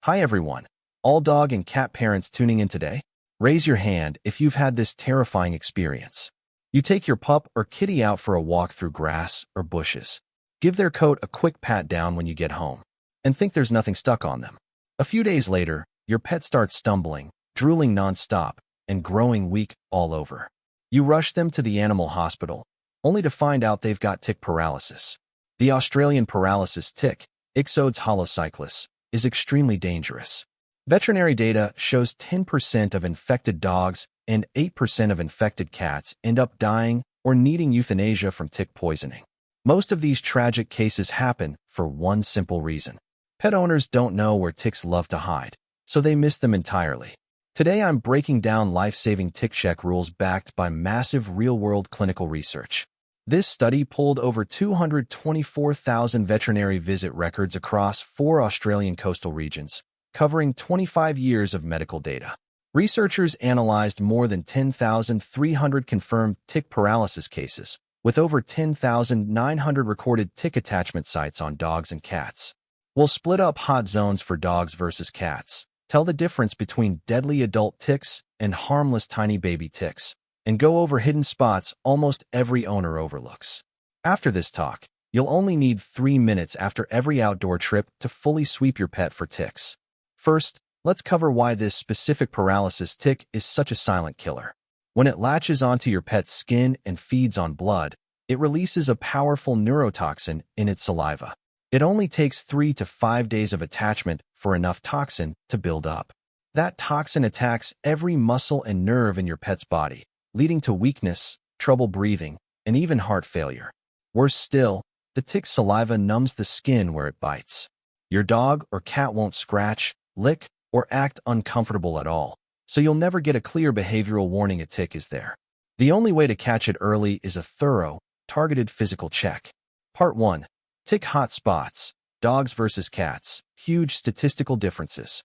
Hi everyone, all dog and cat parents tuning in today. Raise your hand if you've had this terrifying experience. You take your pup or kitty out for a walk through grass or bushes. Give their coat a quick pat down when you get home, and think there's nothing stuck on them. A few days later, your pet starts stumbling, drooling nonstop, and growing weak all over. You rush them to the animal hospital, only to find out they've got tick paralysis. The Australian paralysis tick, Ixodes holocyclus, is extremely dangerous. Veterinary data shows 10% of infected dogs and 8% of infected cats end up dying or needing euthanasia from tick poisoning. Most of these tragic cases happen for one simple reason. Pet owners don't know where ticks love to hide, so they miss them entirely. Today I'm breaking down life-saving tick check rules backed by massive real-world clinical research. This study pulled over 224,000 veterinary visit records across 4 Australian coastal regions, covering 25 years of medical data. Researchers analyzed more than 10,300 confirmed tick paralysis cases, with over 10,900 recorded tick attachment sites on dogs and cats. We'll split up hot zones for dogs versus cats, tell the difference between deadly adult ticks and harmless tiny baby ticks, and go over hidden spots almost every owner overlooks. After this talk, you'll only need 3 minutes after every outdoor trip to fully sweep your pet for ticks. First, let's cover why this specific paralysis tick is such a silent killer. When it latches onto your pet's skin and feeds on blood, it releases a powerful neurotoxin in its saliva. It only takes 3 to 5 days of attachment for enough toxin to build up. That toxin attacks every muscle and nerve in your pet's body, leading to weakness, trouble breathing, and even heart failure. Worse still, the tick's saliva numbs the skin where it bites. Your dog or cat won't scratch, lick, or act uncomfortable at all, so you'll never get a clear behavioral warning a tick is there. The only way to catch it early is a thorough, targeted physical check. Part 1. Tick hot spots. Dogs versus cats. Huge statistical differences.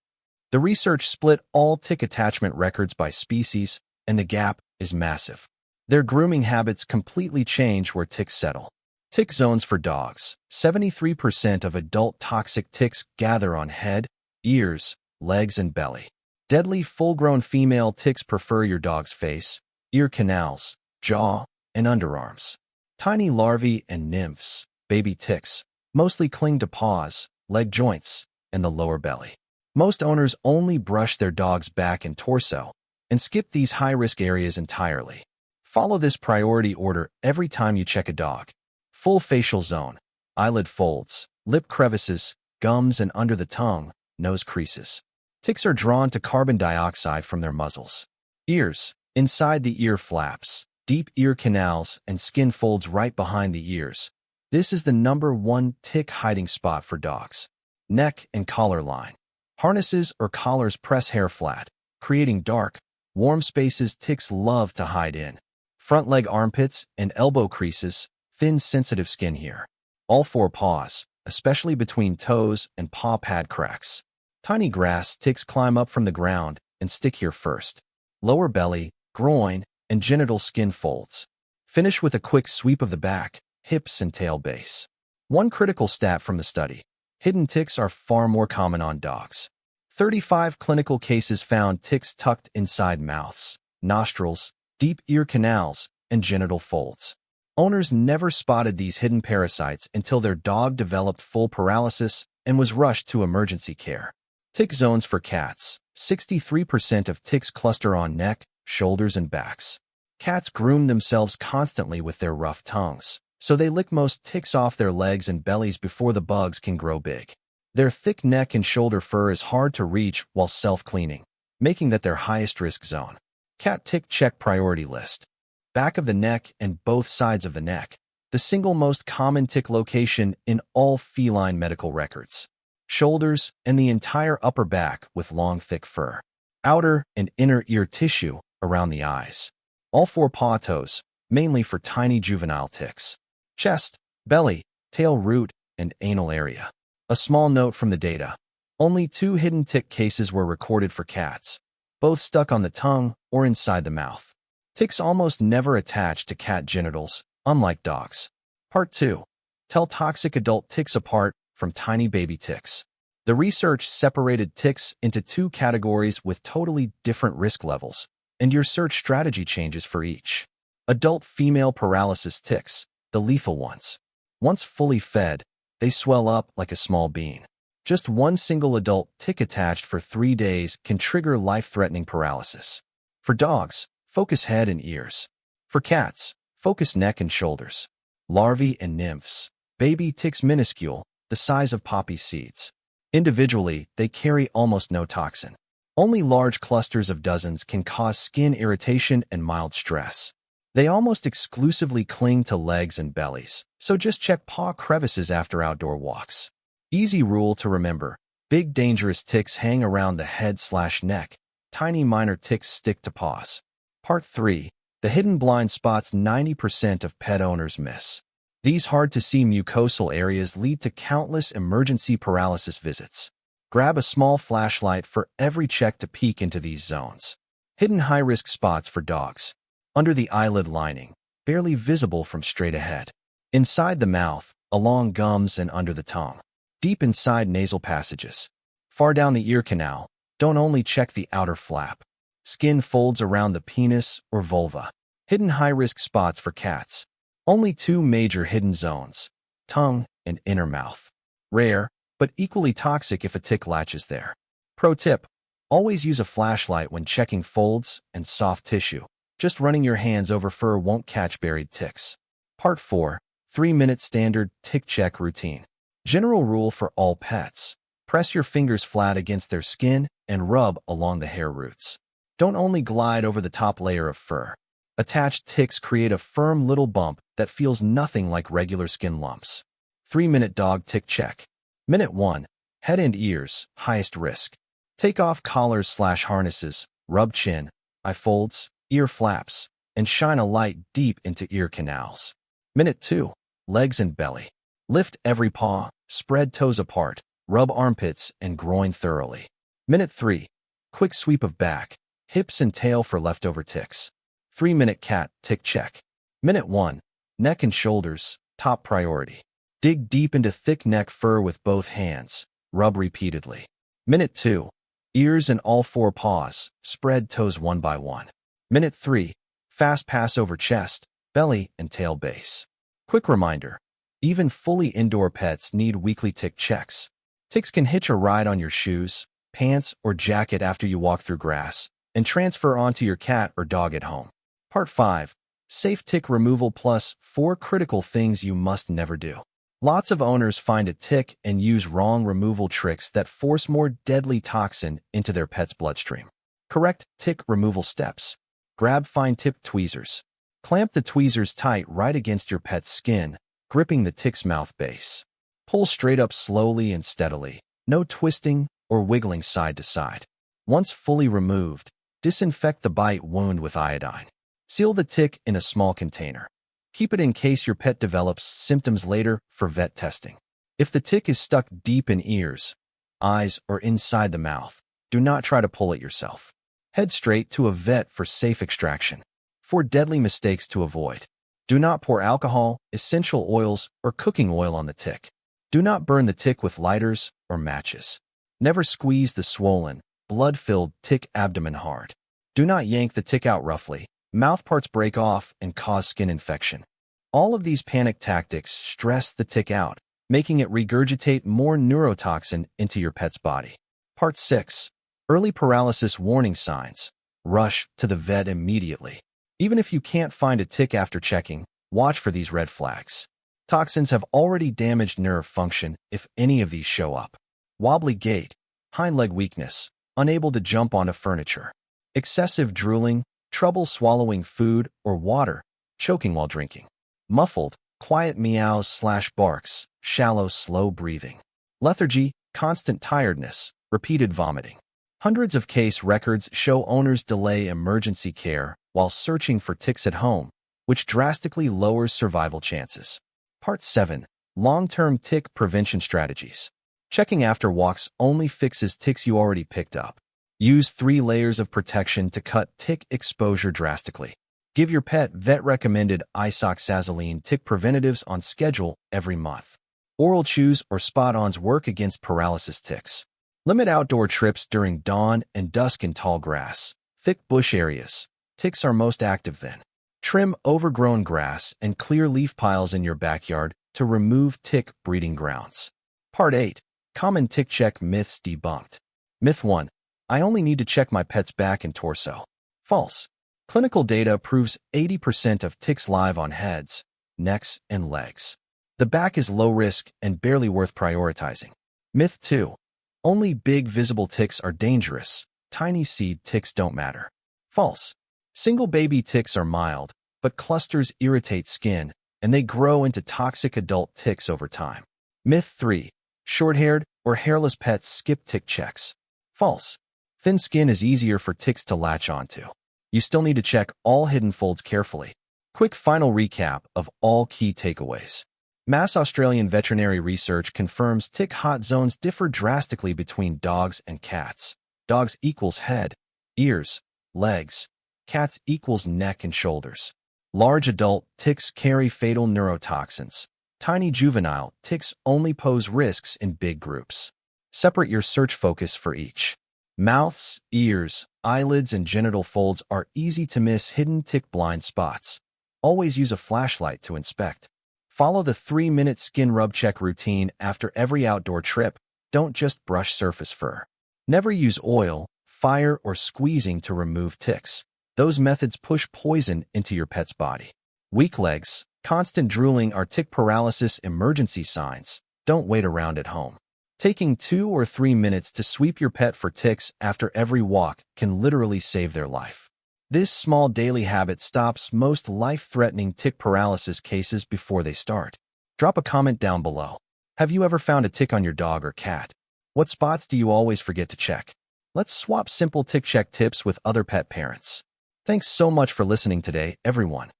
The research split all tick attachment records by species, and the gap is massive. Their grooming habits completely change where ticks settle. Tick zones for dogs. 73% of adult toxic ticks gather on head, ears, legs, and belly. Deadly full-grown female ticks prefer your dog's face, ear canals, jaw, and underarms. Tiny larvae and nymphs, baby ticks, mostly cling to paws, leg joints, and the lower belly. Most owners only brush their dog's back and torso, and skip these high-risk areas entirely. Follow this priority order every time you check a dog. Full facial zone, eyelid folds, lip crevices, gums, and under the tongue, nose creases. Ticks are drawn to carbon dioxide from their muzzles. Ears, inside the ear flaps, deep ear canals, and skin folds right behind the ears. This is the #1 tick hiding spot for dogs. Neck and collar line. Harnesses or collars press hair flat, creating dark, warm spaces ticks love to hide in. Front leg armpits and elbow creases, thin sensitive skin here. All 4 paws, especially between toes and paw pad cracks. Tiny grass ticks climb up from the ground and stick here first. Lower belly, groin, and genital skin folds. Finish with a quick sweep of the back, hips, and tail base. One critical stat from the study: hidden ticks are far more common on dogs. 35 clinical cases found ticks tucked inside mouths, nostrils, deep ear canals, and genital folds. Owners never spotted these hidden parasites until their dog developed full paralysis and was rushed to emergency care. Tick zones for cats. 63% of ticks cluster on neck, shoulders, and backs. Cats groom themselves constantly with their rough tongues, so they lick most ticks off their legs and bellies before the bugs can grow big. Their thick neck and shoulder fur is hard to reach while self-cleaning, making that their highest risk zone. Cat tick check priority list. Back of the neck and both sides of the neck, the single most common tick location in all feline medical records. Shoulders and the entire upper back with long thick fur. Outer and inner ear tissue around the eyes. All 4 paw toes, mainly for tiny juvenile ticks. Chest, belly, tail root, and anal area. A small note from the data: only 2 hidden tick cases were recorded for cats, both stuck on the tongue or inside the mouth. Ticks almost never attach to cat genitals, unlike dogs. Part 2. Tell toxic adult ticks apart from tiny baby ticks. The research separated ticks into two categories with totally different risk levels, and your search strategy changes for each. Adult female paralysis ticks, the lethal ones. Once fully fed, they swell up like a small bean. Just one single adult tick attached for 3 days can trigger life-threatening paralysis. For dogs, focus head and ears. For cats, focus neck and shoulders. Larvae and nymphs. Baby ticks minuscule, the size of poppy seeds. Individually, they carry almost no toxin. Only large clusters of dozens can cause skin irritation and mild stress. They almost exclusively cling to legs and bellies, so just check paw crevices after outdoor walks. Easy rule to remember: big dangerous ticks hang around the head/neck. Tiny minor ticks stick to paws. Part 3. The hidden blind spots 90% of pet owners miss. These hard-to-see mucosal areas lead to countless emergency paralysis visits. Grab a small flashlight for every check to peek into these zones. Hidden high-risk spots for dogs. Under the eyelid lining, barely visible from straight ahead. Inside the mouth, along gums and under the tongue. Deep inside nasal passages. Far down the ear canal, don't only check the outer flap. Skin folds around the penis or vulva. Hidden high-risk spots for cats. Only 2 major hidden zones: tongue and inner mouth. Rare, but equally toxic if a tick latches there. Pro tip: always use a flashlight when checking folds and soft tissue. Just running your hands over fur won't catch buried ticks. Part 4. 3-minute standard tick check routine. General rule for all pets: press your fingers flat against their skin and rub along the hair roots. Don't only glide over the top layer of fur. Attached ticks create a firm little bump that feels nothing like regular skin lumps. 3-minute dog tick check. Minute 1. Head and ears, highest risk. Take off collars/harnesses, rub chin, eye folds, ear flaps, and shine a light deep into ear canals. Minute 2. Legs and belly. Lift every paw, spread toes apart, rub armpits and groin thoroughly. Minute 3. Quick sweep of back, hips and tail for leftover ticks. 3-minute cat tick check. Minute 1. Neck and shoulders, top priority. Dig deep into thick neck fur with both hands. Rub repeatedly. Minute 2. Ears and all 4 paws, spread toes one by one. Minute 3. Fast pass over chest, belly, and tail base. Quick reminder: even fully indoor pets need weekly tick checks. Ticks can hitch a ride on your shoes, pants, or jacket after you walk through grass, and transfer onto your cat or dog at home. Part 5. Safe tick removal plus 4 critical things you must never do. Lots of owners find a tick and use wrong removal tricks that force more deadly toxin into their pet's bloodstream. Correct tick removal steps: grab fine-tipped tweezers. Clamp the tweezers tight right against your pet's skin, gripping the tick's mouth base. Pull straight up slowly and steadily, no twisting or wiggling side to side. Once fully removed, disinfect the bite wound with iodine. Seal the tick in a small container. Keep it in case your pet develops symptoms later for vet testing. If the tick is stuck deep in ears, eyes, or inside the mouth, do not try to pull it yourself. Head straight to a vet for safe extraction. 4 deadly mistakes to avoid. Do not pour alcohol, essential oils, or cooking oil on the tick. Do not burn the tick with lighters or matches. Never squeeze the swollen, blood-filled tick abdomen hard. Do not yank the tick out roughly. Mouth parts break off and cause skin infection. All of these panic tactics stress the tick out, making it regurgitate more neurotoxin into your pet's body. Part 6. Early paralysis warning signs. Rush to the vet immediately. Even if you can't find a tick after checking, watch for these red flags. Toxins have already damaged nerve function if any of these show up. Wobbly gait, hind leg weakness, unable to jump onto furniture. Excessive drooling, trouble swallowing food or water, choking while drinking. Muffled, quiet meows/barks, shallow, slow breathing. Lethargy, constant tiredness, repeated vomiting. Hundreds of case records show owners delay emergency care while searching for ticks at home, which drastically lowers survival chances. Part 7. Long-term tick prevention strategies. Checking after walks only fixes ticks you already picked up. Use 3 layers of protection to cut tick exposure drastically. Give your pet vet-recommended isoxazoline tick preventatives on schedule every month. Oral chews or spot-ons work against paralysis ticks. Limit outdoor trips during dawn and dusk in tall grass, thick bush areas. Ticks are most active then. Trim overgrown grass and clear leaf piles in your backyard to remove tick breeding grounds. Part 8. Common tick check myths debunked. Myth 1. I only need to check my pet's back and torso. False. Clinical data proves 80% of ticks live on heads, necks, and legs. The back is low risk and barely worth prioritizing. Myth 2. Only big visible ticks are dangerous. Tiny seed ticks don't matter. False. Single baby ticks are mild, but clusters irritate skin, and they grow into toxic adult ticks over time. Myth 3. Short-haired or hairless pets skip tick checks. False. Thin skin is easier for ticks to latch onto. You still need to check all hidden folds carefully. Quick final recap of all key takeaways. Mass Australian veterinary research confirms tick hot zones differ drastically between dogs and cats. Dogs equals head, ears, legs. Cats equals neck and shoulders. Large adult ticks carry fatal neurotoxins. Tiny juvenile ticks only pose risks in big groups. Separate your search focus for each. Mouths, ears, eyelids, and genital folds are easy to miss hidden tick blind spots. Always use a flashlight to inspect. Follow the 3-minute skin rub check routine after every outdoor trip. Don't just brush surface fur. Never use oil, fire, or squeezing to remove ticks. Those methods push poison into your pet's body. Weak legs, constant drooling are tick paralysis emergency signs. Don't wait around at home. Taking 2 or 3 minutes to sweep your pet for ticks after every walk can literally save their life. This small daily habit stops most life-threatening tick paralysis cases before they start. Drop a comment down below. Have you ever found a tick on your dog or cat? What spots do you always forget to check? Let's swap simple tick check tips with other pet parents. Thanks so much for listening today, everyone.